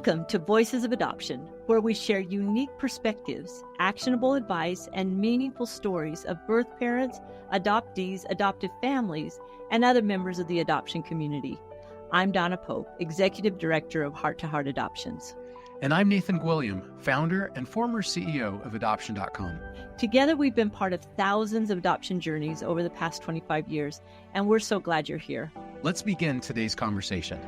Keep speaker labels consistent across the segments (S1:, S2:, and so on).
S1: Welcome to Voices of Adoption, where we share unique perspectives, actionable advice, and meaningful stories of birth parents, adoptees, adoptive families, and other members of the adoption community. I'm Donna Pope, Executive Director of Heart to Heart Adoptions.
S2: And I'm Nathan Gwilliam, founder and former CEO of Adoption.com.
S1: Together, we've been part of thousands of adoption journeys over the past 25 years, and we're so glad you're here.
S2: Let's begin today's conversation.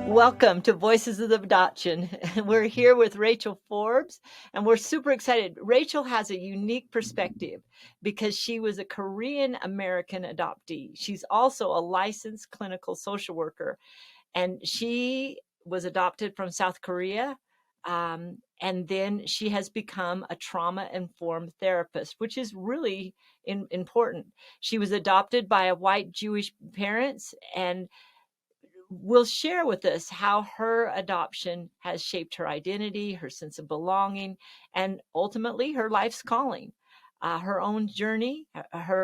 S1: Welcome to Voices of Adoption. We're here with Rachel Forbes, and we're super excited. Rachel has a unique perspective because she was a Korean American adoptee. She's also a licensed clinical social worker, and she was adopted from South Korea. And then she has become a trauma-informed therapist, which is really important. She was adopted by a white Jewish parents and will share with us how her adoption has shaped her identity, her sense of belonging, and ultimately her life's calling. Her own journey,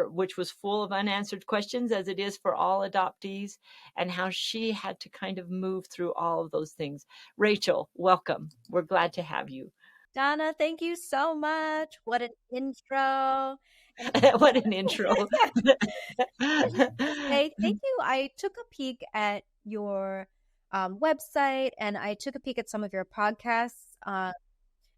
S1: which was full of unanswered questions, as it is for all adoptees, and how she had to kind of move through all of those things. Rachel, welcome. We're glad to have you.
S3: Donna, thank you so much. What an intro.
S1: What an intro.
S3: Hey, thank you. I took a peek at your website and I took a peek at some of your podcasts.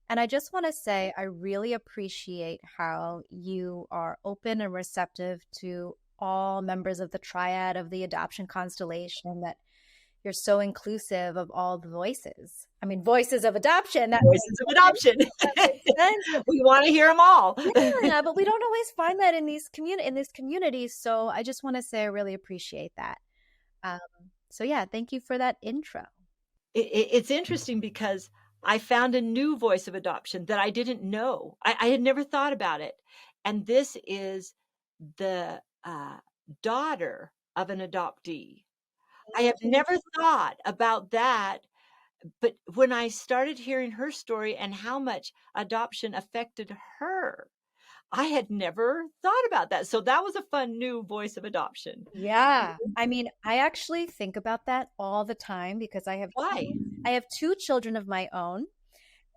S3: And I just want to say, I really appreciate how you are open and receptive to all members of the triad of the adoption constellation, that you're so inclusive of all the voices. I mean, voices of adoption.
S1: Voices of adoption. We want to hear them all.
S3: Yeah, but we don't always find that in this community. So I just want to say I really appreciate that. So yeah, thank you for that intro.
S1: It's interesting because I found a new voice of adoption that I didn't know. I had never thought about it. And this is the daughter of an adoptee. I have never thought about that. But when I started hearing her story and how much adoption affected her, I had never thought about that. So that was a fun new voice of adoption.
S3: Yeah. I mean, I actually think about that all the time because I have two children of my own.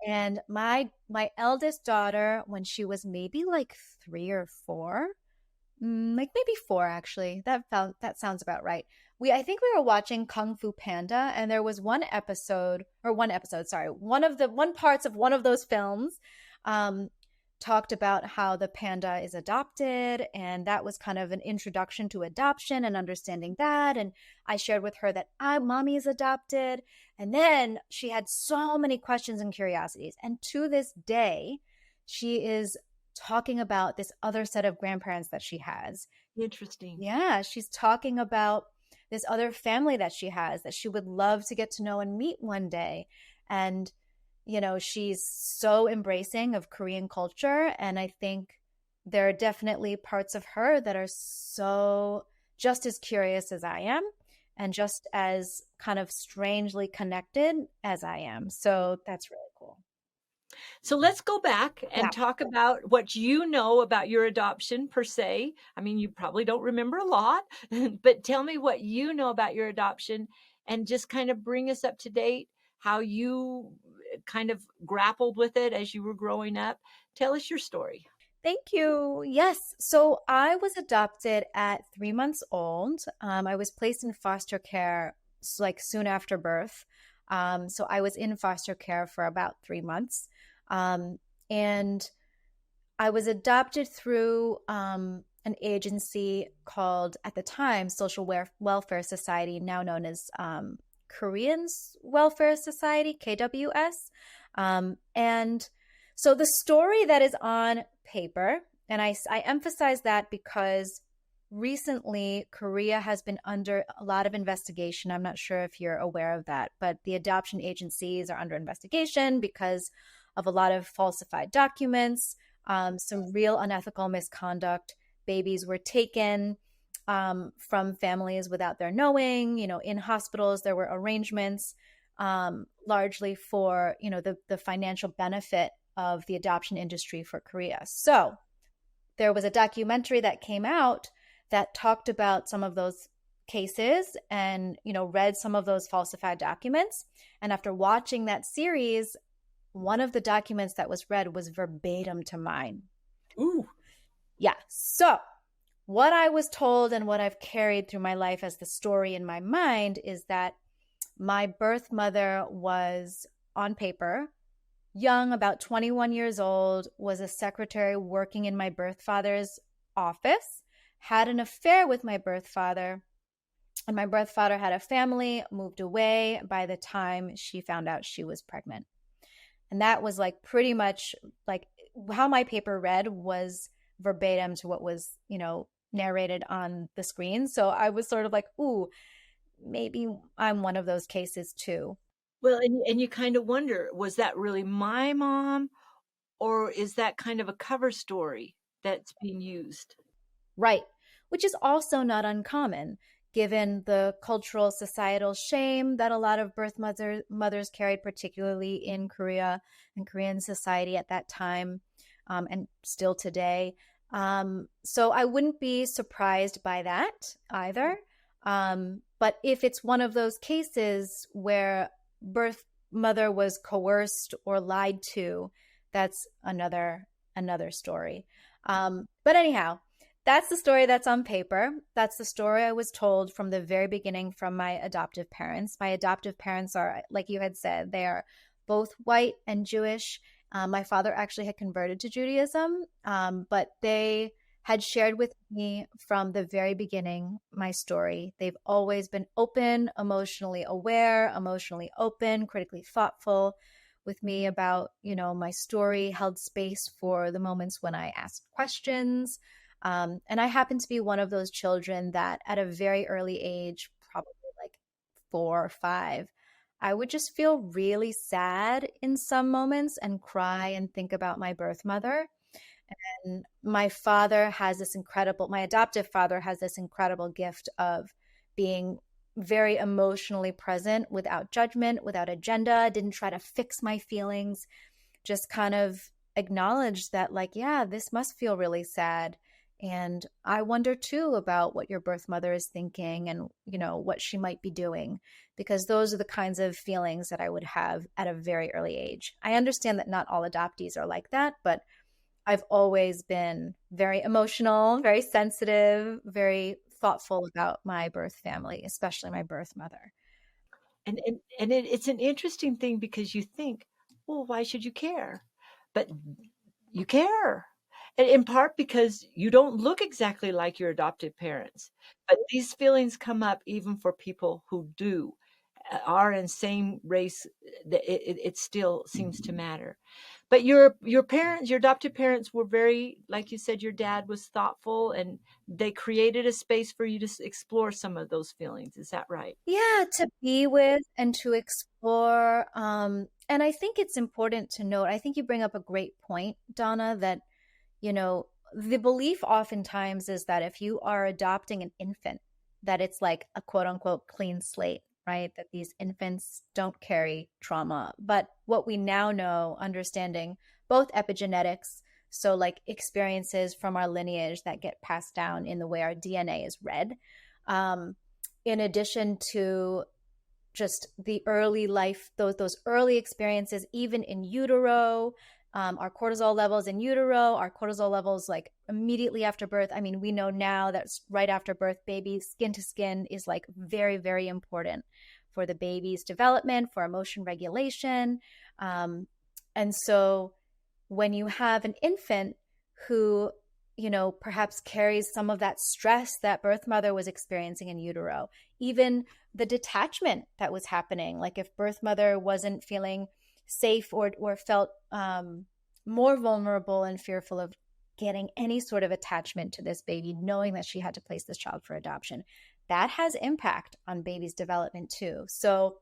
S3: And my eldest daughter, when she was maybe like 3 or 4, like maybe 4 actually, that sounds about right. I think we were watching Kung Fu Panda, and there was one parts of one of those films talked about how the panda is adopted, and that was kind of an introduction to adoption and understanding that. And I shared with her that mommy is adopted, and then she had so many questions and curiosities. And to this day, she is talking about this other set of grandparents that she has.
S1: Interesting.
S3: Yeah, she's talking about this other family that she has that she would love to get to know and meet one day. And you know, she's so embracing of Korean culture. And I think there are definitely parts of her that are so just as curious as I am and just as kind of strangely connected as I am. So that's really cool.
S1: So let's go back and talk about what you know about your adoption per se. I mean, you probably don't remember a lot, but tell me what you know about your adoption and just kind of bring us up to date, how you kind of grappled with it as you were growing up. Tell us your story.
S3: Thank you. Yes. So I was adopted at 3 months old. I was placed in foster care like soon after birth. So I was in foster care for about 3 months. And I was adopted through an agency called, at the time, Social Welfare Society, now known as Korean Welfare Society, KWS. And so the story that is on paper, and I emphasize that because recently Korea has been under a lot of investigation. I'm not sure if you're aware of that, but the adoption agencies are under investigation because of a lot of falsified documents, some real unethical misconduct. Babies were taken from families without their knowing. You know, in hospitals, there were arrangements largely for, you know, the financial benefit of the adoption industry for Korea. So there was a documentary that came out that talked about some of those cases and, read some of those falsified documents. And after watching that series, one of the documents that was read was verbatim to mine.
S1: Ooh.
S3: Yeah. So what I was told and what I've carried through my life as the story in my mind is that my birth mother was, on paper, young, about 21 years old, was a secretary working in my birth father's office, had an affair with my birth father, and my birth father had a family, moved away by the time she found out she was pregnant. And that was like pretty much like how my paper read was verbatim to what was, narrated on the screen. So I was sort of like, ooh, maybe I'm one of those cases too.
S1: Well, and you kind of wonder, was that really my mom, or is that kind of a cover story that's being used?
S3: Right. Which is also not uncommon given the cultural societal shame that a lot of mothers carried, particularly in Korea and Korean society at that time, and still today. So I wouldn't be surprised by that either. But if it's one of those cases where birth mother was coerced or lied to, that's another story. But anyhow, that's the story that's on paper. That's the story I was told from the very beginning from my adoptive parents. My adoptive parents are, like you had said, they are both white and Jewish. My father actually had converted to Judaism, but they had shared with me from the very beginning my story. They've always been open, emotionally aware, emotionally open, critically thoughtful with me about, my story, held space for the moments when I asked questions. And I happen to be one of those children that at a very early age, probably like 4 or 5, I would just feel really sad in some moments and cry and think about my birth mother. And my adoptive father has this incredible gift of being very emotionally present without judgment, without agenda, didn't try to fix my feelings, just kind of acknowledged that, like, yeah, this must feel really sad. And I wonder too about what your birth mother is thinking and, what she might be doing, because those are the kinds of feelings that I would have at a very early age. I understand that not all adoptees are like that, but I've always been very emotional, very sensitive, very thoughtful about my birth family, especially my birth mother.
S1: It's an interesting thing because you think, well, why should you care? But you care. And in part because you don't look exactly like your adopted parents. But these feelings come up even for people who do, are in same race. It still seems to matter. But your parents, your adopted parents were very, like you said, your dad was thoughtful and they created a space for you to explore some of those feelings. Is that right?
S3: Yeah, to be with and to explore. And I think it's important to note, I think you bring up a great point, Donna, that, the belief oftentimes is that if you are adopting an infant, that it's like a quote unquote clean slate, right? That these infants don't carry trauma. But what we now know, understanding both epigenetics, so like experiences from our lineage that get passed down in the way our DNA is read, um, in addition to just the early life, those early experiences, even in utero, our cortisol levels in utero, our cortisol levels like immediately after birth. I mean, we know now that right after birth, baby skin to skin is like very, very important for the baby's development, for emotion regulation. And so when you have an infant who, perhaps carries some of that stress that birth mother was experiencing in utero, even the detachment that was happening, like if birth mother wasn't feeling safe or felt more vulnerable and fearful of getting any sort of attachment to this baby, knowing that she had to place this child for adoption, that has impact on baby's development too. So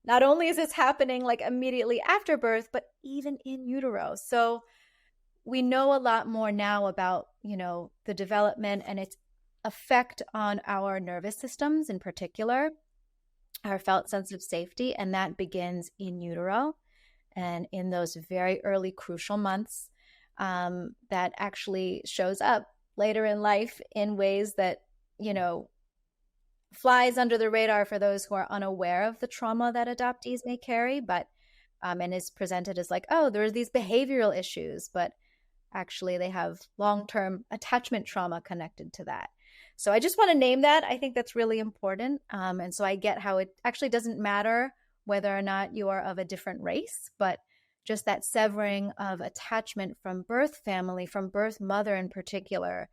S3: not only is this happening like immediately after birth, but even in utero. So we know a lot more now about, the development and its effect on our nervous systems in particular, our felt sense of safety, and that begins in utero and in those very early crucial months, that actually shows up later in life in ways that, flies under the radar for those who are unaware of the trauma that adoptees may carry, but and is presented as like, oh, there's these behavioral issues, but actually they have long-term attachment trauma connected to that. So I just want to name that. I think that's really important. And so I get how it actually doesn't matter whether or not you are of a different race, but just that severing of attachment from birth family, from birth mother in particular,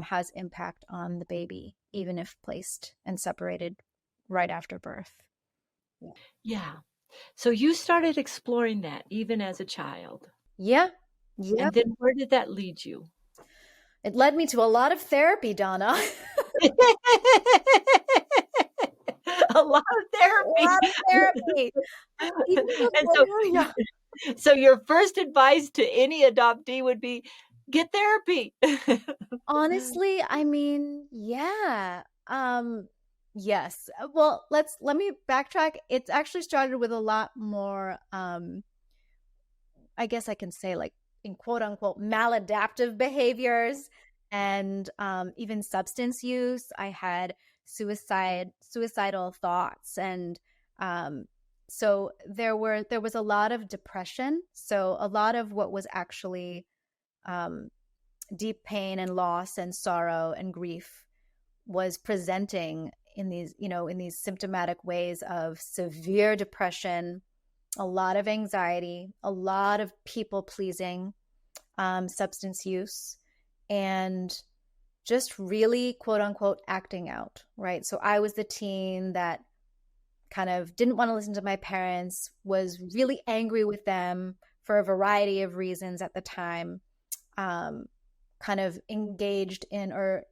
S3: has impact on the baby, even if placed and separated right after birth. Yeah.
S1: Yeah. So you started exploring that even as a child.
S3: Yeah. Yeah.
S1: And then where did that lead you?
S3: It led me to a lot of therapy, Donna.
S1: A lot of
S3: A
S1: therapy.
S3: lot of therapy. Even
S1: And
S3: before, yeah.
S1: so your first advice to any adoptee would be get therapy.
S3: Honestly, I mean, yeah. Yes. Well, let me backtrack. It's actually started with a lot more I guess I can say like in quote unquote maladaptive behaviors and even substance use. I had suicidal thoughts, and so there was a lot of depression. So a lot of what was actually um, deep pain and loss and sorrow and grief was presenting in these, in these symptomatic ways of severe depression, a lot of anxiety, a lot of people pleasing, substance use, and just really quote unquote acting out, right? So I was the teen that kind of didn't want to listen to my parents, was really angry with them for a variety of reasons at the time, kind of engaged in or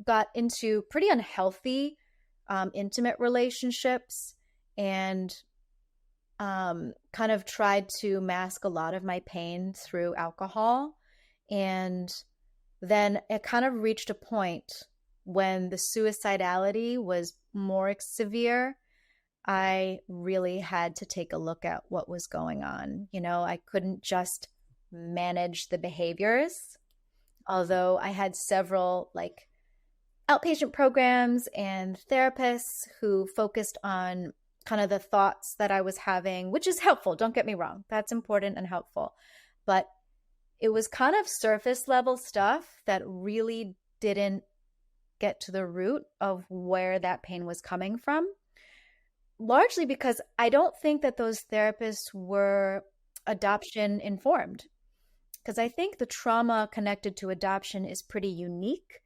S3: got into pretty unhealthy intimate relationships, and kind of tried to mask a lot of my pain through alcohol. And then it kind of reached a point when the suicidality was more severe. I really had to take a look at what was going on. I couldn't just manage the behaviors, although I had several like outpatient programs and therapists who focused on kind of the thoughts that I was having, which is helpful. Don't get me wrong. That's important and helpful. But it was kind of surface level stuff that really didn't get to the root of where that pain was coming from. Largely because I don't think that those therapists were adoption informed. Because I think the trauma connected to adoption is pretty unique.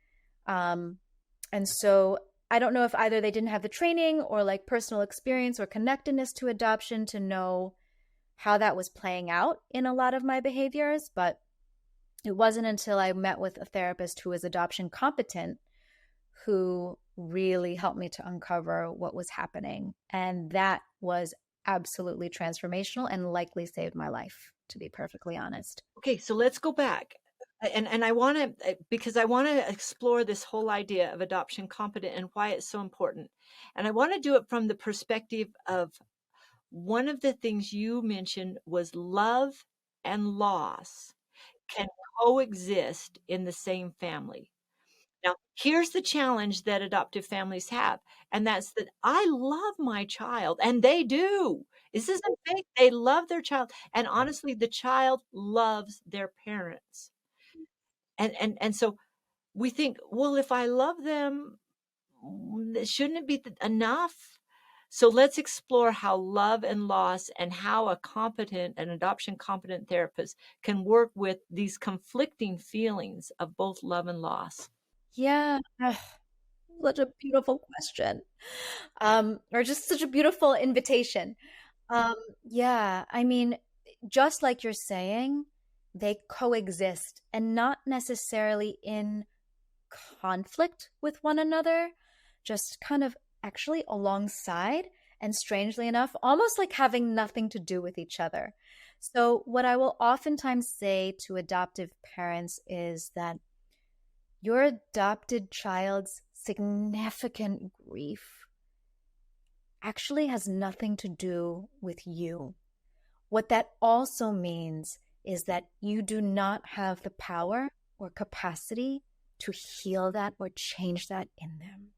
S3: And so I don't know if either they didn't have the training or like personal experience or connectedness to adoption to know how that was playing out in a lot of my behaviors. But it wasn't until I met with a therapist who was adoption competent who really helped me to uncover what was happening. And that was absolutely transformational and likely saved my life, to be perfectly honest.
S1: Okay, so let's go back. And I want to, because I want to explore this whole idea of adoption competent and why it's so important. And I want to do it from the perspective of one of the things you mentioned was love and loss can coexist in the same family. Now, here's the challenge that adoptive families have, and that's that I love my child, and they do. This isn't fake. They love their child, and honestly, the child loves their parents. And so we think, well, if I love them, shouldn't it be enough? So let's explore how love and loss and how an adoption competent therapist can work with these conflicting feelings of both love and loss.
S3: Yeah. Such a beautiful question. Or just such a beautiful invitation. Um, yeah, I mean, just like you're saying, they coexist and not necessarily in conflict with one another, just kind of actually alongside, and strangely enough, almost like having nothing to do with each other. So, what I will oftentimes say to adoptive parents is that your adopted child's significant grief actually has nothing to do with you. What that also means is that you do not have the power or capacity to heal that or change that in them.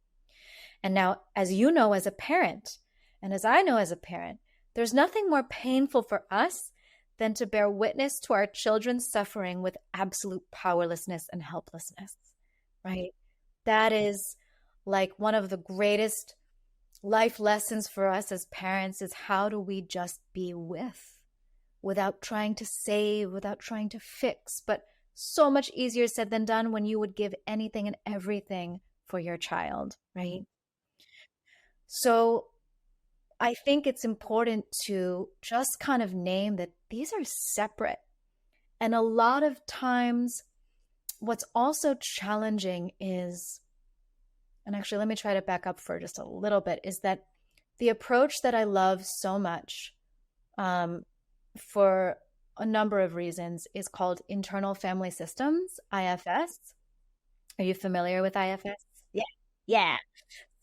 S3: And now, as you know, as a parent, and as I know as a parent, there's nothing more painful for us than to bear witness to our children suffering with absolute powerlessness and helplessness, right? That is like one of the greatest life lessons for us as parents is how do we just be with without trying to save, without trying to fix, but so much easier said than done when you would give anything and everything for your child, right? So I think it's important to just kind of name that these are separate. And a lot of times, what's also challenging is, and actually, let me try to back up for just a little bit, is that the approach that I love so much for a number of reasons is called internal family systems, IFS. Are you familiar with IFS? Yeah. Yeah.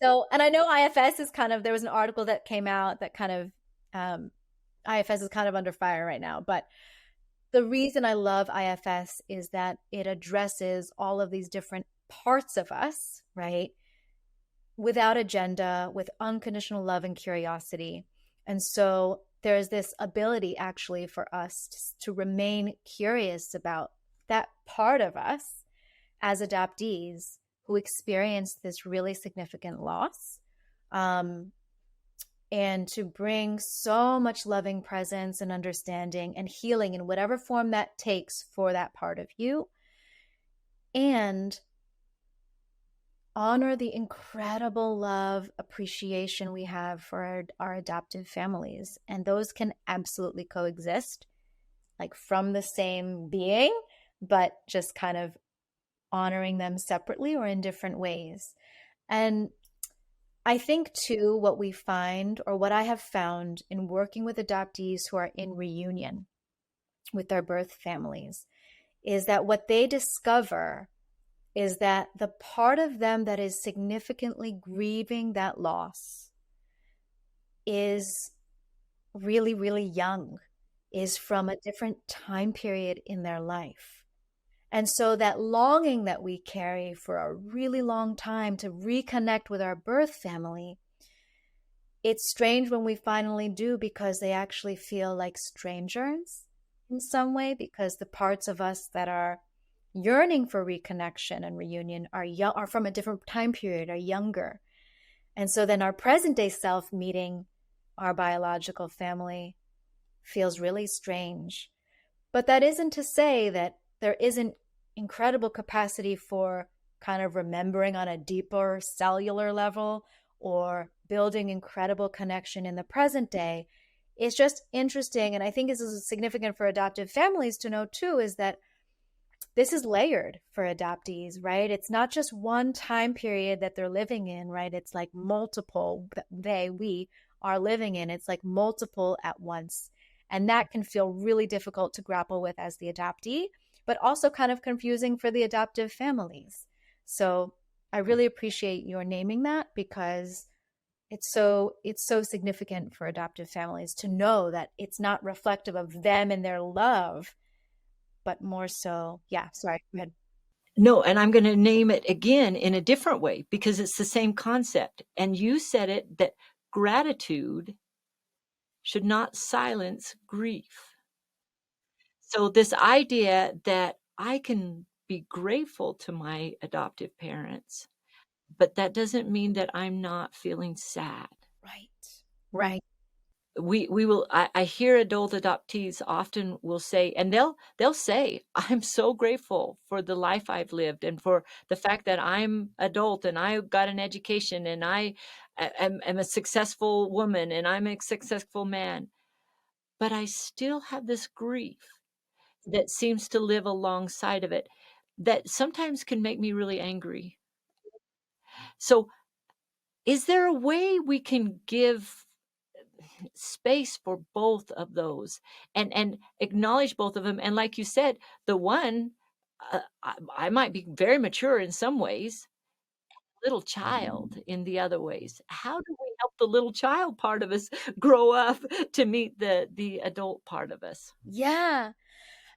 S3: So, and I know IFS is kind of, there was an article that came out that kind of, IFS is kind of under fire right now. But the reason I love IFS is that it addresses all of these different parts of us, right? Without agenda, with unconditional love and curiosity. And so there's this ability actually for us to remain curious about that part of us as adoptees who experience this really significant loss, and to bring so much loving presence and understanding and healing in whatever form that takes for that part of you, and honor the incredible love, appreciation we have for our adoptive families. And those can absolutely coexist, like from the same being, but just kind of honoring them separately or in different ways. And I think too, what we find, or what I have found in working with adoptees who are in reunion with their birth families, is that what they discover is that the part of them that is significantly grieving that loss is really, really young, is from a different time period in their life. And so that longing that we carry for a really long time to reconnect with our birth family, it's strange when we finally do, because they actually feel like strangers in some way, because the parts of us that are yearning for reconnection and reunion are from a different time period, are younger. And so then our present day self meeting our biological family feels really strange. But that isn't to say that there isn't incredible capacity for kind of remembering on a deeper cellular level or building incredible connection in the present day. It's just interesting. And I think this is significant for adoptive families to know too, is that this is layered for adoptees, right? It's not just one time period that they're living in, right? It's like multiple, we are living in. It's like multiple at once. And that can feel really difficult to grapple with as the adoptee, but also kind of confusing for the adoptive families. So I really appreciate your naming that, because it's so significant for adoptive families to know that it's not reflective of them and their love, but more so, yeah, sorry, go ahead.
S1: No, and I'm going to name it again in a different way because it's the same concept. And you said it, that gratitude should not silence grief. So this idea that I can be grateful to my adoptive parents, but that doesn't mean that I'm not feeling sad.
S3: Right, right.
S1: We will, I hear adult adoptees often will say, and they'll say, I'm so grateful for the life I've lived and for the fact that I'm adult and I got an education and I am a successful woman and I'm a successful man. But I still have this grief that seems to live alongside of it that sometimes can make me really angry. So is there a way we can give space for both of those and acknowledge both of them? And like you said, the one, I might be very mature in some ways, little child in the other ways. How do we help the little child part of us grow up to meet the adult part of us?
S3: Yeah.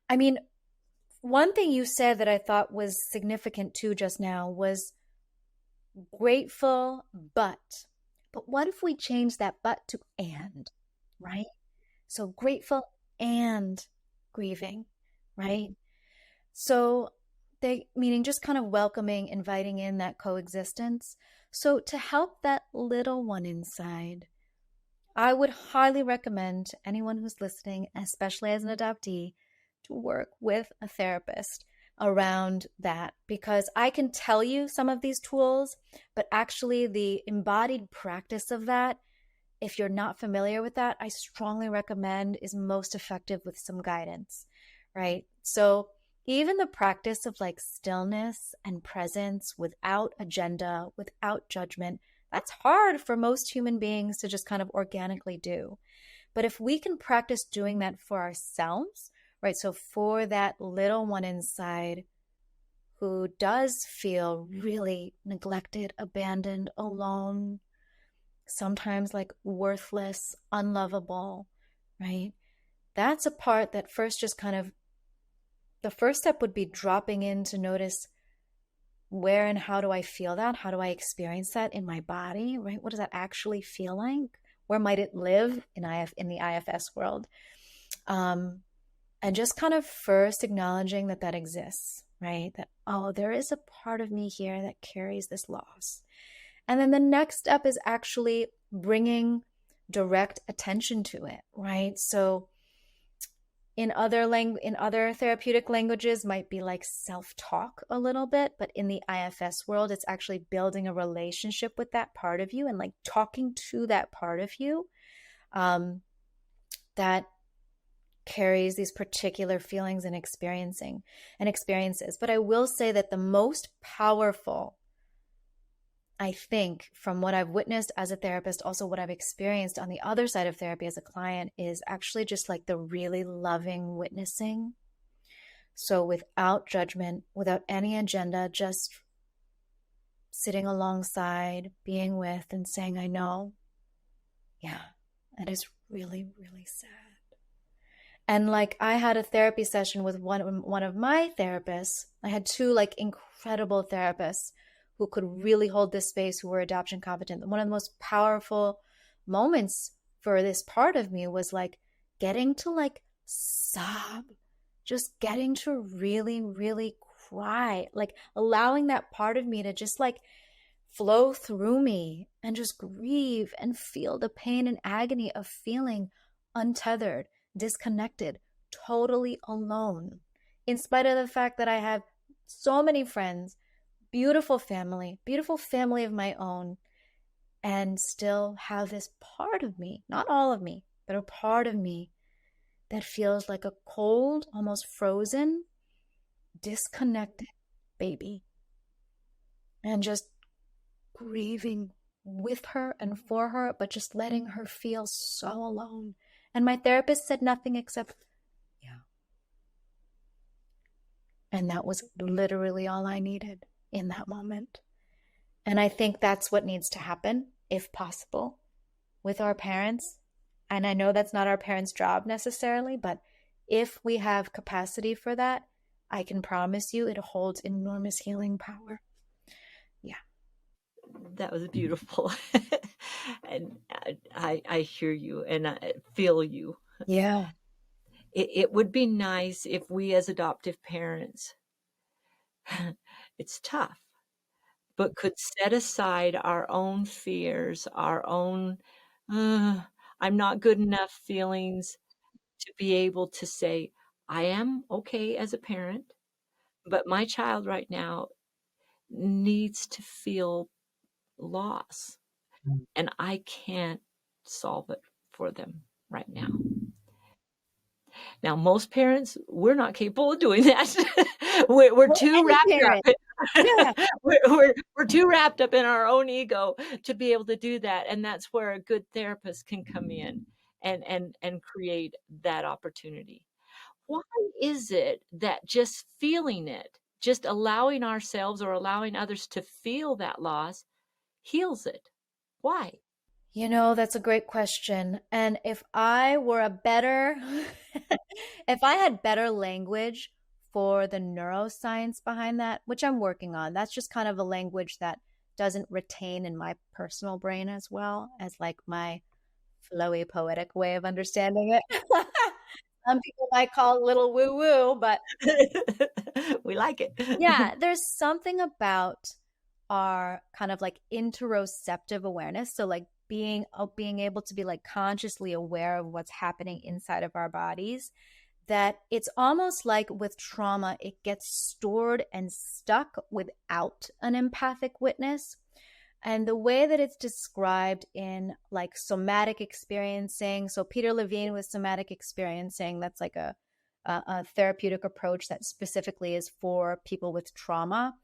S3: I mean, one thing you said that I thought was significant too just now was grateful, but what if we change that but to and, right? So grateful and grieving, right? So they meaning just kind of welcoming, inviting in that coexistence. So to help that little one inside, I would highly recommend to anyone who's listening, especially as an adoptee, to work with a therapist around that, because I can tell you some of these tools, but actually the embodied practice of that, if you're not familiar with that, I strongly recommend is most effective with some guidance, right? So even the practice of like stillness and presence without agenda, without judgment, that's hard for most human beings to just kind of organically do. But if we can practice doing that for ourselves, right? So for that little one inside who does feel really neglected, abandoned, alone, sometimes like worthless, unlovable, right? That's a part that first just kind of, the first step would be dropping in to notice where and how do I feel that? How do I experience that in my body, right? What does that actually feel like? Where might it live in the IFS world? And just kind of first acknowledging that that exists, right? That, oh, there is a part of me here that carries this loss. And then the next step is actually bringing direct attention to it, right? So in other therapeutic languages might be like self-talk a little bit, but in the IFS world, it's actually building a relationship with that part of you and like talking to that part of you that carries these particular feelings and experiences. But I will say that the most powerful, I think, from what I've witnessed as a therapist, also what I've experienced on the other side of therapy as a client, is actually just like the really loving witnessing. So without judgment, without any agenda, just sitting alongside, being with, and saying, I know. Yeah, that is really, really sad. And like I had a therapy session with one of my therapists. I had two like incredible therapists who could really hold this space, who were adoption competent. One of the most powerful moments for this part of me was like getting to like sob, just getting to really, really cry, like allowing that part of me to just like flow through me and just grieve and feel the pain and agony of feeling untethered, disconnected, totally alone, in spite of the fact that I have so many friends, beautiful family of my own, and still have this part of me, not all of me, but a part of me that feels like a cold, almost frozen, disconnected baby. And just grieving with her and for her, but just letting her feel so alone. And my therapist said nothing except, yeah. And that was literally all I needed in that moment. And I think that's what needs to happen, if possible, with our parents. And I know that's not our parents' job necessarily, but if we have capacity for that, I can promise you it holds enormous healing power. Yeah.
S1: That was beautiful. And I hear you and I feel you.
S3: Yeah.
S1: It would be nice if we as adoptive parents, it's tough, but could set aside our own fears, our own, uh, I'm not good enough feelings to be able to say, I am okay as a parent, but my child right now needs to feel loss, and I can't solve it for them right now. Now, most parents, we're not capable of doing that. We're
S3: Or
S1: too
S3: any
S1: wrapped
S3: parent.
S1: up.
S3: Yeah.
S1: We're too wrapped up in our own ego to be able to do that, and that's where a good therapist can come in and create that opportunity. Why is it that just feeling it, just allowing ourselves or allowing others to feel that loss heals it? Why?
S3: You know, that's a great question. And if I were a better, if I had better language for the neuroscience behind that, which I'm working on, that's just kind of a language that doesn't retain in my personal brain as well as like my flowy poetic way of understanding it. Some people might call it a little woo woo, but
S1: We like it.
S3: yeah, there's something about our kind of like interoceptive awareness. So like being able to be like consciously aware of what's happening inside of our bodies, that it's almost like with trauma, it gets stored and stuck without an empathic witness. And the way that it's described in like somatic experiencing, so Peter Levine with somatic experiencing, that's like a therapeutic approach that specifically is for people with trauma,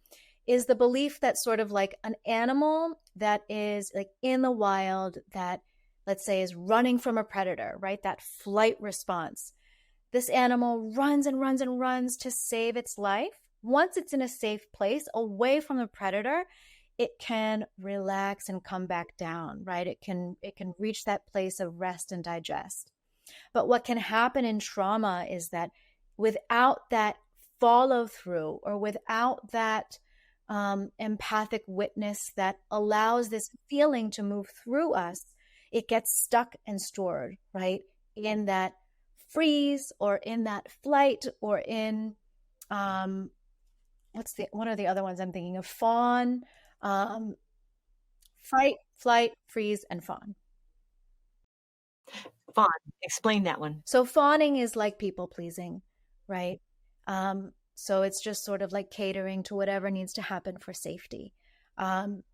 S3: is the belief that sort of like an animal that is like in the wild that, let's say, is running from a predator, right? That flight response. This animal runs and runs and runs to save its life. Once it's in a safe place away from the predator, it can relax and come back down, right? It can reach that place of rest and digest. But what can happen in trauma is that without that follow through, or without that empathic witness that allows this feeling to move through us, it gets stuck and stored, right? In that freeze, or in that flight, or in what are the other ones I'm thinking of? Fawn, um, fight, flight, freeze, and fawn.
S1: Fawn, explain that one.
S3: So fawning is like people pleasing, right? So it's just sort of like catering to whatever needs to happen for safety. And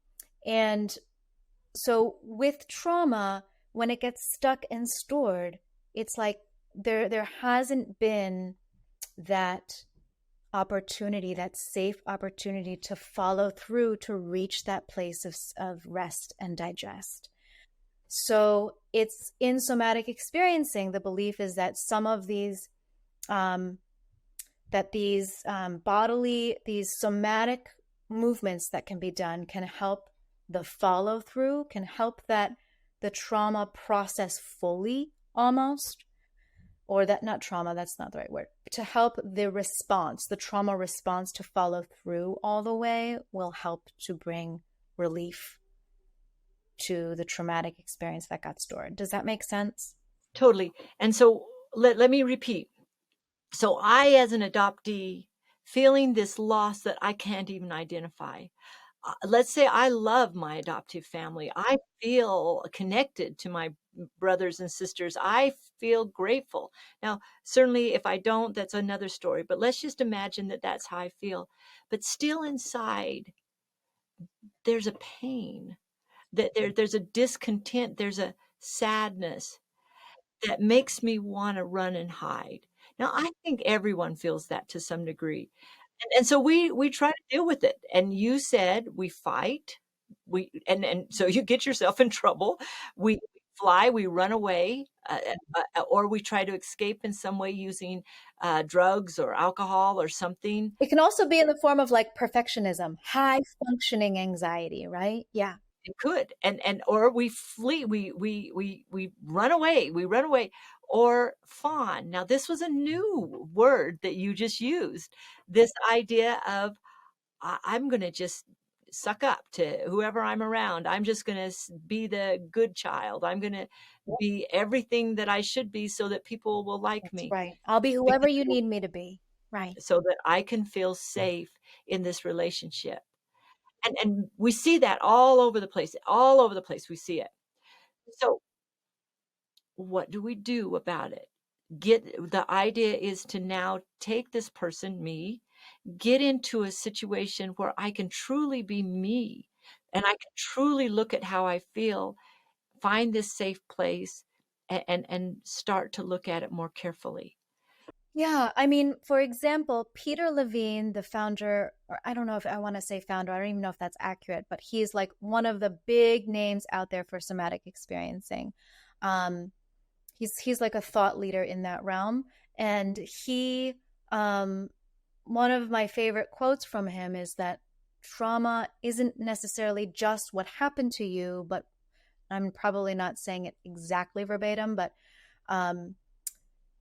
S3: so with trauma, when it gets stuck and stored, it's like there hasn't been that opportunity, that safe opportunity to follow through to reach that place of rest and digest. So it's in somatic experiencing, the belief is that some of these bodily, these somatic movements that can be done can help the follow through, can help that the trauma process fully almost, or that not trauma, that's not the right word, to help the response, the trauma response to follow through all the way will help to bring relief to the traumatic experience that got stored. Does that make sense?
S1: Totally. And so let me repeat. So I, as an adoptee, feeling this loss that I can't even identify. Let's say I love my adoptive family. I feel connected to my brothers and sisters. I feel grateful. Now, certainly if I don't, that's another story, but let's just imagine that that's how I feel. But still inside, there's a pain, that there's a discontent, there's a sadness that makes me want to run and hide. Now, I think everyone feels that to some degree. And so we try to deal with it. And you said we fight, and so you get yourself in trouble. We fly, we run away, or we try to escape in some way using drugs or alcohol or something.
S3: It can also be in the form of like perfectionism, high functioning anxiety, right? Yeah.
S1: It could, and or we flee, we run away, or fawn. Now, this was a new word that you just used. This idea of I'm going to just suck up to whoever I'm around. I'm just going to be the good child. I'm going to be everything that I should be so that people will like
S3: That's
S1: me,
S3: right. I'll be whoever
S1: because
S3: you need me to be. Right.
S1: so that I can feel safe in this relationship. And we see that all over the place. All over the place we see it. So what do we do about it? The idea is to now take this person, me, get into a situation where I can truly be me, and I can truly look at how I feel, find this safe place, and start to look at it more carefully.
S3: Yeah, I mean, for example, Peter Levine, the founder, or I don't know if I want to say founder, I don't even know if that's accurate, but he's like one of the big names out there for somatic experiencing. Um, he's like a thought leader in that realm, and he one of my favorite quotes from him is that trauma isn't necessarily just what happened to you, but I'm probably not saying it exactly verbatim, but um,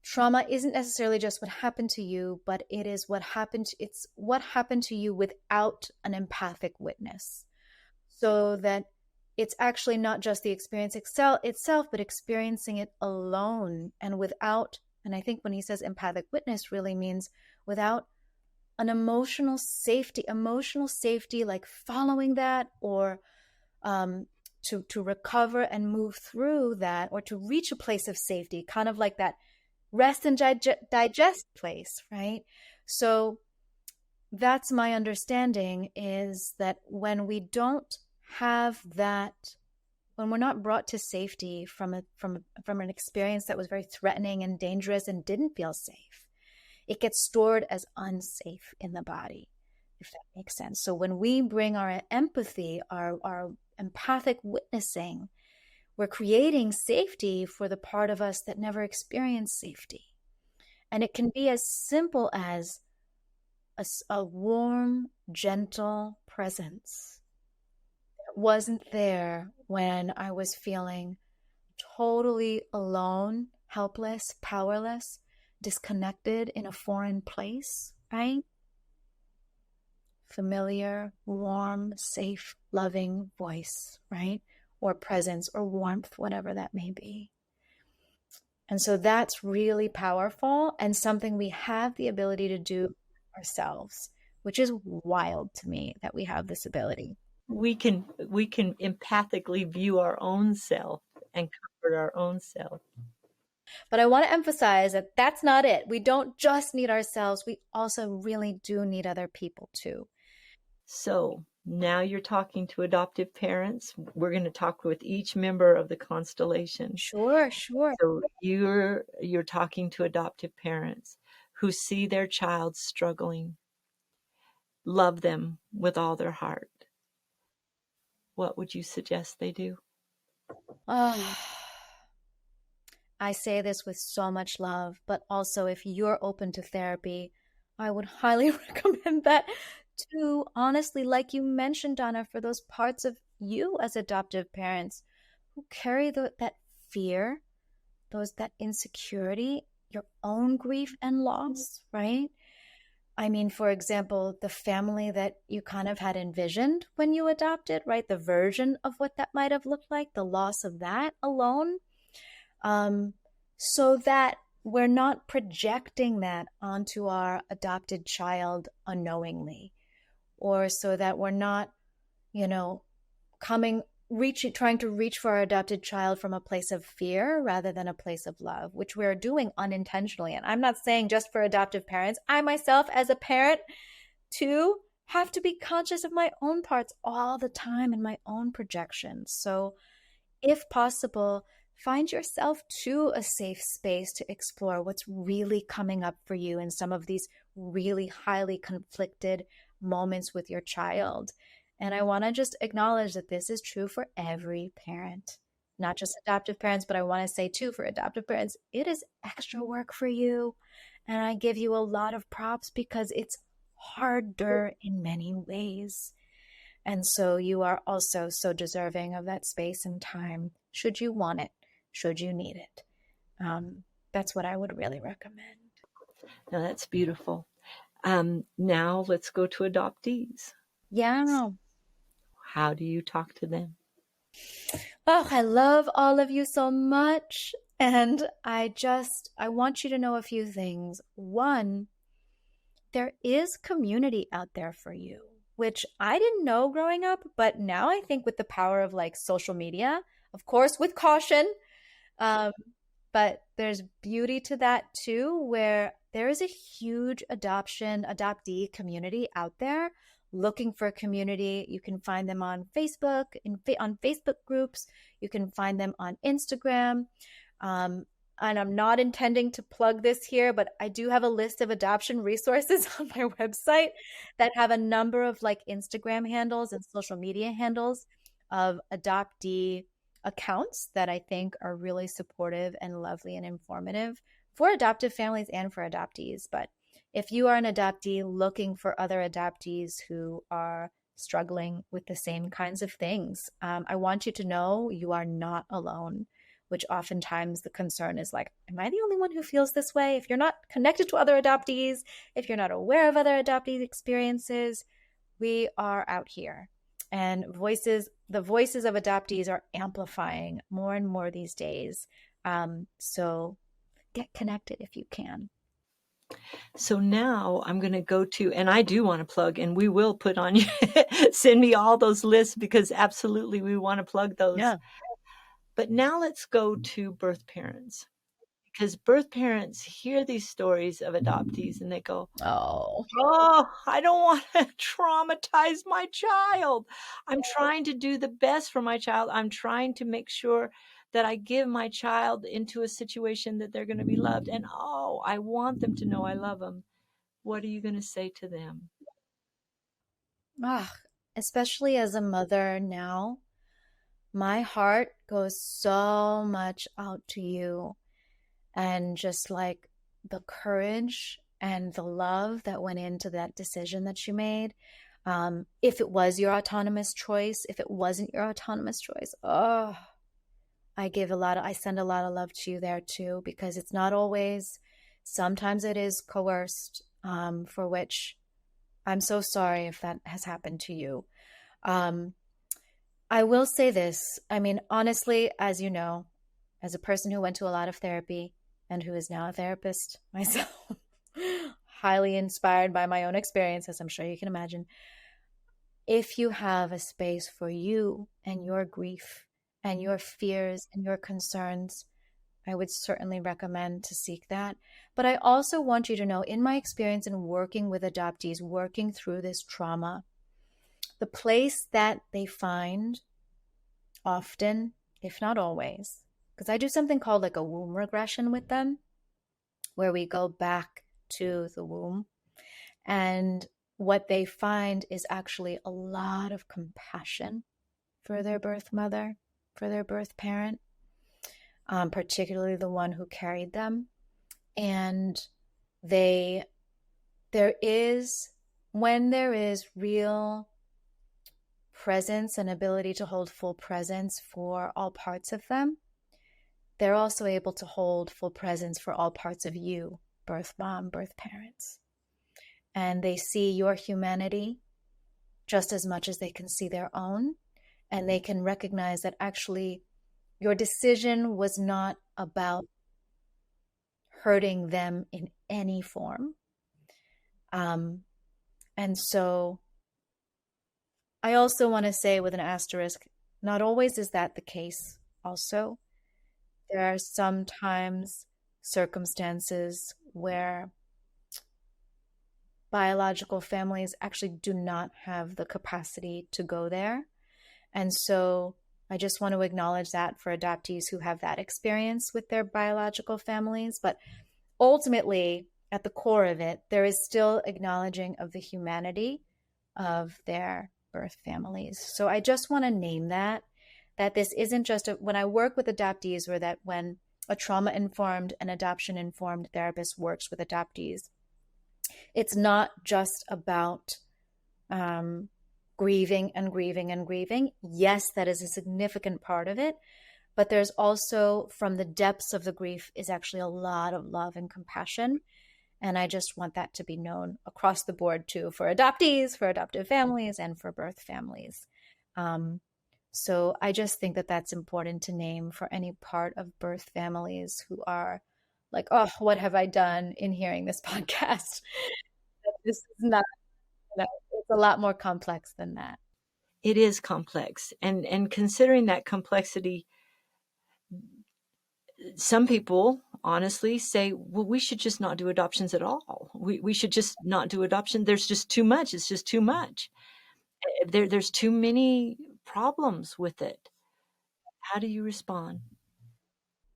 S3: trauma isn't necessarily just what happened to you, but it's what happened to you without an empathic witness. so that it's actually not just the experience itself, but experiencing it alone and without, and I think when he says empathic witness really means without an emotional safety, like following that, or to recover and move through that, or to reach a place of safety, kind of like that rest and digest place, right? So that's my understanding, is that when we don't have that, when we're not brought to safety from an experience that was very threatening and dangerous and didn't feel safe, it gets stored as unsafe in the body, if that makes sense. So when we bring our empathy, our empathic witnessing, we're creating safety for the part of us that never experienced safety. And it can be as simple as a warm, gentle presence that wasn't there when I was feeling totally alone, helpless, powerless, disconnected in a foreign place, right? Familiar, warm, safe, loving voice, right? Or presence or warmth, whatever that may be. And so that's really powerful and something we have the ability to do ourselves, which is wild to me that we have this ability.
S1: We can empathically view our own self and comfort our own self.
S3: But I want to emphasize that that's not it. We don't just need ourselves, we also really do need other people too.
S1: So now you're talking to adoptive parents. We're going to talk with each member of the constellation.
S3: Sure, sure.
S1: So you're talking to adoptive parents who see their child struggling, love them with all their heart. What would you suggest they do?
S3: Oh, I say this with so much love, but also if you're open to therapy, I would highly recommend that too. Honestly, like you mentioned, Donna, for those parts of you as adoptive parents who carry that fear, that insecurity, your own grief and loss, right? I mean, for example, the family that you kind of had envisioned when you adopted, right? The version of what that might have looked like, the loss of that alone, um, so that we're not projecting that onto our adopted child unknowingly, or so that we're not, you know, trying to reach for our adopted child from a place of fear rather than a place of love, which we're doing unintentionally. And I'm not saying just for adoptive parents. I myself, as a parent, too, have to be conscious of my own parts all the time and my own projections. So if possible, find yourself to a safe space to explore what's really coming up for you in some of these really highly conflicted moments with your child. And I want to just acknowledge that this is true for every parent, not just adoptive parents, but I want to say too, for adoptive parents, it is extra work for you. And I give you a lot of props because it's harder in many ways. And so you are also so deserving of that space and time, should you want it, should you need it. That's what I would really recommend.
S1: Now that's beautiful. Now let's go to adoptees.
S3: Yeah.
S1: How do you talk to them?
S3: Oh, I love all of you so much. And I want you to know a few things. One, there is community out there for you, which I didn't know growing up, but now I think with the power of like social media, of course, with caution, um, but there's beauty to that too, where there is a huge adoptee community out there looking for a community. You can find them on Facebook, on Facebook groups. You can find them on Instagram. And I'm not intending to plug this here, but I do have a list of adoption resources on my website that have a number of like Instagram handles and social media handles of adoptee accounts that I think are really supportive and lovely and informative for adoptive families and for adoptees. But if you are an adoptee looking for other adoptees who are struggling with the same kinds of things, I want you to know you are not alone, which oftentimes the concern is like, am I the only one who feels this way? If you're not connected to other adoptees, if you're not aware of other adoptee experiences, we are out here. And the voices of adoptees are amplifying more and more these days. So get connected if you can.
S1: So now I'm going to go to, and I do want to plug, and we will put on you, send me all those lists because absolutely we want to plug those.
S3: Yeah.
S1: But now let's go to birth parents, because birth parents hear these stories of adoptees and they go,
S3: Oh,
S1: oh, I don't want to traumatize my child. I'm trying to do the best for my child. I'm trying to make sure that I give my child into a situation that they're going to be loved. And oh, I want them to know I love them. What are you going to say to them?
S3: ah, especially as a mother now, my heart goes so much out to you, and just like the courage and the love that went into that decision that you made. If it was your autonomous choice, if it wasn't your autonomous choice, oh, I send a lot of love to you there too, because it's not always, sometimes it is coerced, for which I'm so sorry if that has happened to you. Um, I will say this. I mean, honestly, as you know, as a person who went to a lot of therapy and who is now a therapist myself, highly inspired by my own experiences, I'm sure you can imagine. If you have a space for you and your grief and your fears and your concerns, I would certainly recommend to seek that. But I also want you to know, in my experience in working with adoptees, working through this trauma, the place that they find often, if not always, because I do something called like a womb regression with them, where we go back to the womb. And what they find is actually a lot of compassion for their birth mother, for their birth parent, particularly the one who carried them. And they, there is, when there is real presence and ability to hold full presence for all parts of them, they're also able to hold full presence for all parts of you, birth mom, birth parents. And they see your humanity just as much as they can see their own. And they can recognize that actually your decision was not about hurting them in any form. And so I also want to say, with an asterisk, not always is that the case also. There are sometimes circumstances where biological families actually do not have the capacity to go there. And so I just want to acknowledge that for adoptees who have that experience with their biological families. But ultimately, at the core of it, there is still acknowledging of the humanity of their birth families. So I just want to name that this isn't just when I work with adoptees, or that when a trauma-informed and adoption-informed therapist works with adoptees, it's not just about grieving and grieving and grieving. Yes, that is a significant part of it. But there's also, from the depths of the grief, is actually a lot of love and compassion. And I just want that to be known across the board too, for adoptees, for adoptive families, and for birth families. So I just think that that's important to name for any part of birth families who are like, oh, what have I done in hearing this podcast? This is not, it's a lot more complex than that.
S1: It is complex. And considering that complexity, some people honestly say, well, we should just not do adoptions at all. We should just not do adoption. There's just too much. It's just too much. There's too many problems with it. How do you respond?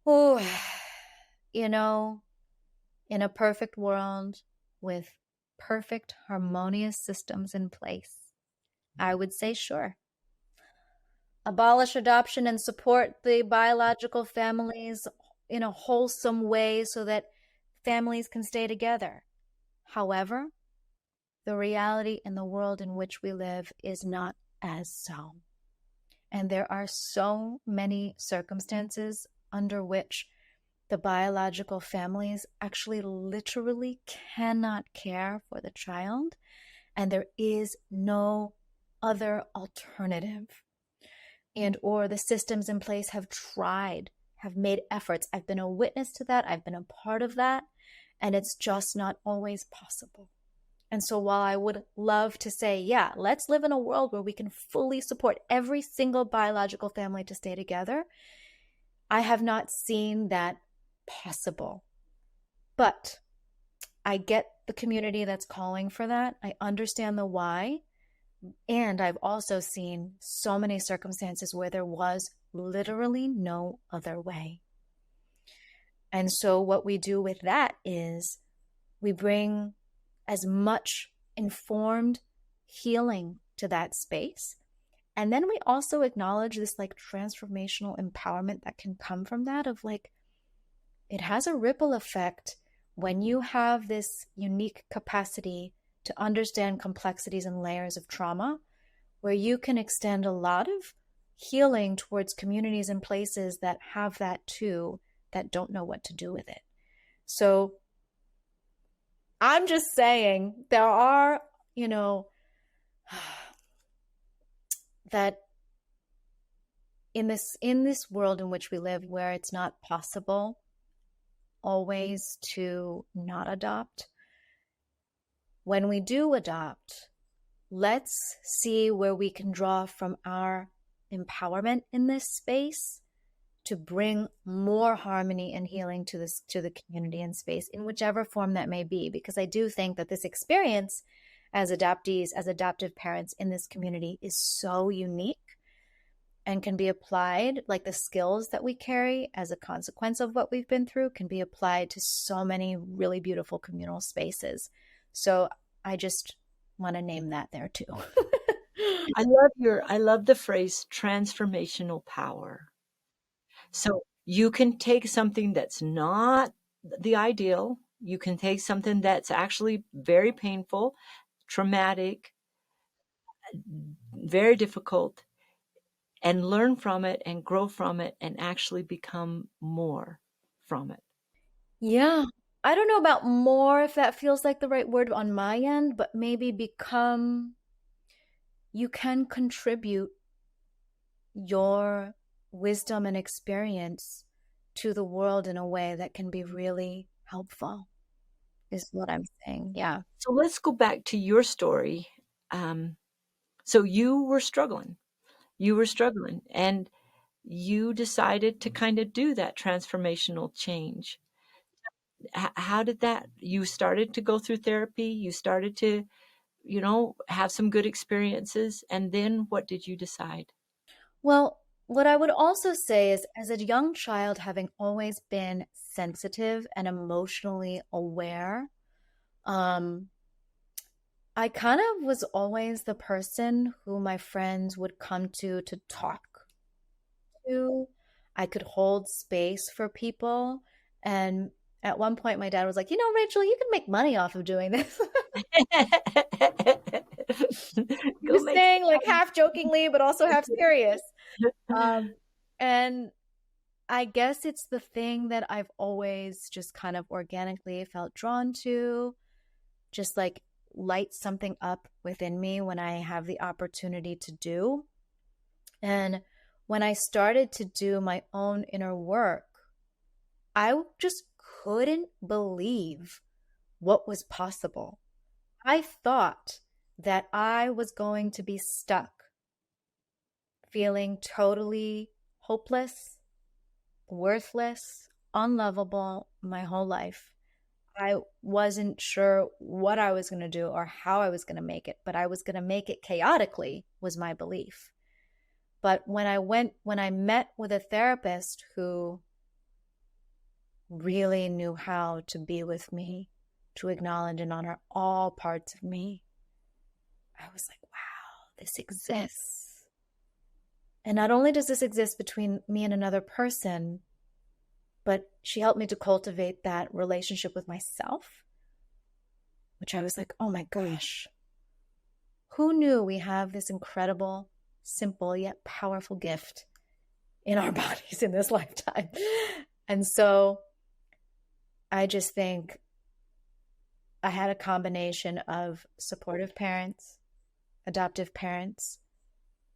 S3: Oh, you know, in a perfect world with perfect harmonious systems in place, I would say sure. Abolish adoption and support the biological families in a wholesome way so that families can stay together. However, the reality in the world in which we live is not as so. And there are so many circumstances under which the biological families actually literally cannot care for the child, and there is no other alternative, and or the systems in place have tried, have made efforts. I've been a witness to that. I've been a part of that. And it's just not always possible. And so while I would love to say, yeah, let's live in a world where we can fully support every single biological family to stay together, I have not seen that possible. But I get the community that's calling for that. I understand the why. And I've also seen so many circumstances where there was literally no other way. And so what we do with that is we bring as much informed healing to that space. And then we also acknowledge this like transformational empowerment that can come from that, of like, it has a ripple effect when you have this unique capacity to understand complexities and layers of trauma, where you can extend a lot of healing towards communities and places that have that too, that don't know what to do with it. So I'm just saying there are, that in this world in which we live, where it's not possible always to not adopt, when we do adopt, let's see where we can draw from our empowerment in this space to bring more harmony and healing to the community and space, in whichever form that may be. Because I do think that this experience as adoptees, as adoptive parents in this community, is so unique and can be applied, like the skills that we carry as a consequence of what we've been through can be applied to so many really beautiful communal spaces. So I just want to name that there too.
S1: I love the phrase transformational power. So you can take something that's not the ideal, you can take something that's actually very painful, traumatic, very difficult, and learn from it and grow from it and actually become more from it.
S3: Yeah. I don't know about more, if that feels like the right word on my end, but maybe become, you can contribute your wisdom and experience to the world in a way that can be really helpful, is what I'm saying. Yeah.
S1: So let's go back to your story. So you were struggling. You were struggling, and you decided to kind of do that transformational change. How did that? You started to go through therapy, you started to, have some good experiences, and then what did you decide?
S3: Well, what I would also say is, as a young child, having always been sensitive and emotionally aware, um, I kind of was always the person who my friends would come to talk to. I could hold space for people. And at one point, my dad was like, Rachel, you can make money off of doing this. He
S1: Go
S3: was
S1: make
S3: saying, like,
S1: some
S3: half jokingly, but also half serious.
S1: money.
S3: And I guess it's the thing that I've always just kind of organically felt drawn to, just like light something up within me when I have the opportunity to do. And when I started to do my own inner work, I just couldn't believe what was possible. I thought that I was going to be stuck, feeling totally hopeless, worthless, unlovable my whole life. I wasn't sure what I was going to do or how I was going to make it, but I was going to make it chaotically, was my belief. But when I met with a therapist who really knew how to be with me, to acknowledge and honor all parts of me, I was like, wow, this exists. And not only does this exist between me and another person, but she helped me to cultivate that relationship with myself, which I was like, oh my gosh, who knew we have this incredible, simple, yet powerful gift in our bodies in this lifetime? And so I just think I had a combination of supportive parents, adoptive parents,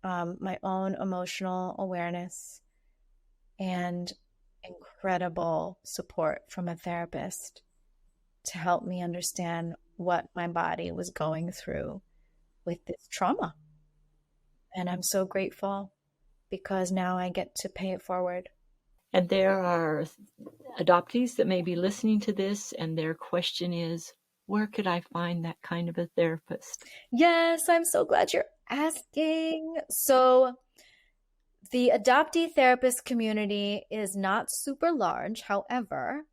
S3: my own emotional awareness, and incredible support from a therapist to help me understand what my body was going through with this trauma. And I'm so grateful because now I get to pay it forward.
S1: And there are adoptees that may be listening to this, and their question is, where could I find that kind of a therapist?
S3: Yes, I'm so glad you're asking. So, the adoptee therapist community is not super large. However,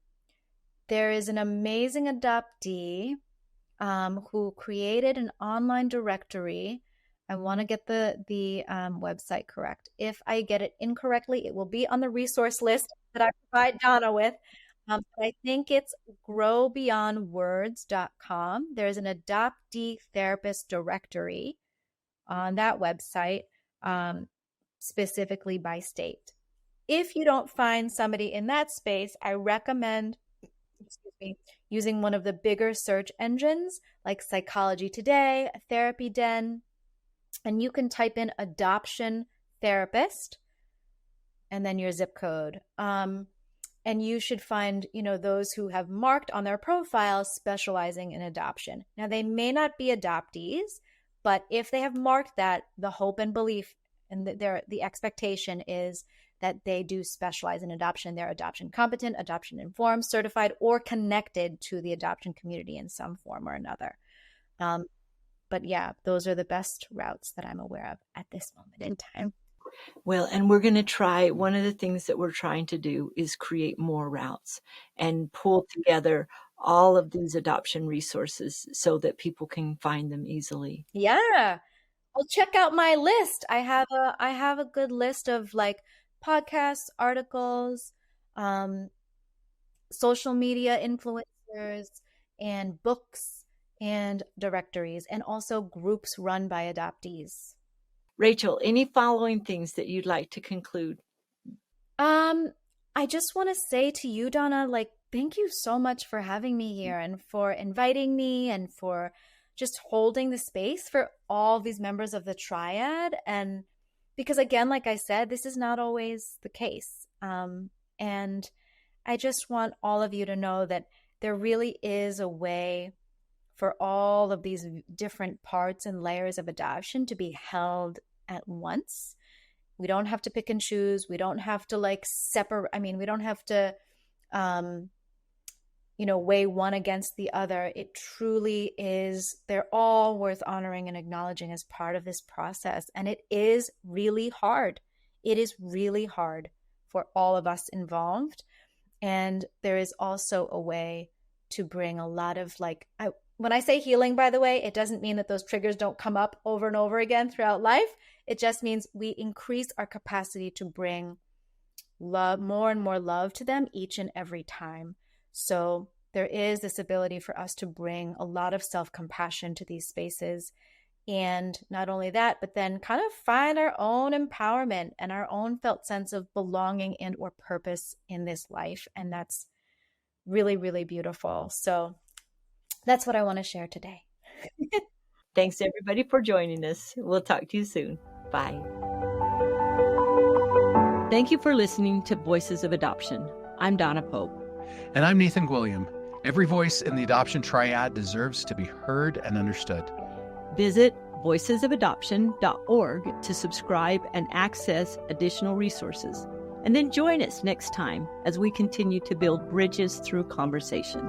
S3: there is an amazing adoptee who created an online directory. I want to get the website correct. If I get it incorrectly, it will be on the resource list that I provide Donna with. But I think it's growbeyondwords.com. There's an adoptee therapist directory on that website, specifically by state. If you don't find somebody in that space, I recommend using one of the bigger search engines like Psychology Today, Therapy Den, and you can type in adoption therapist and then your zip code. And you should find, those who have marked on their profile specializing in adoption. Now, they may not be adoptees, but if they have marked that, the hope and belief and the expectation is that they do specialize in adoption. They're adoption competent, adoption informed, certified, or connected to the adoption community in some form or another. But yeah, those are the best routes that I'm aware of at this moment in time.
S1: Well, and we're going to try, one of the things that we're trying to do is create more routes and pull together all of these adoption resources so that people can find them easily.
S3: Yeah. Well, check out my list. I have a good list of like podcasts, articles, social media influencers, and books and directories, and also groups run by adoptees.
S1: Rachel, any following things that you'd like to conclude?
S3: I just want to say to you, Donna, like, thank you so much for having me here and for inviting me and for just holding the space for all these members of the triad. And because again, like I said, this is not always the case. And I just want all of you to know that there really is a way for all of these different parts and layers of adoption to be held at once. We don't have to pick and choose. We don't have to like separate. I mean, we don't have to, weigh one against the other. It truly is. They're all worth honoring and acknowledging as part of this process. And it is really hard. It is really hard for all of us involved. And there is also a way to bring a lot of when I say healing, by the way, it doesn't mean that those triggers don't come up over and over again throughout life. It just means we increase our capacity to bring love, more and more love to them each and every time. So there is this ability for us to bring a lot of self-compassion to these spaces. And not only that, but then kind of find our own empowerment and our own felt sense of belonging and or purpose in this life. And that's really, really beautiful. So that's what I want to share today.
S1: Thanks everybody for joining us. We'll talk to you soon. Bye. Thank you for listening to Voices of Adoption. I'm Donna Pope.
S2: And I'm Nathan Gwilliam. Every voice in the adoption triad deserves to be heard and understood.
S1: Visit voicesofadoption.org to subscribe and access additional resources. And then join us next time as we continue to build bridges through conversation.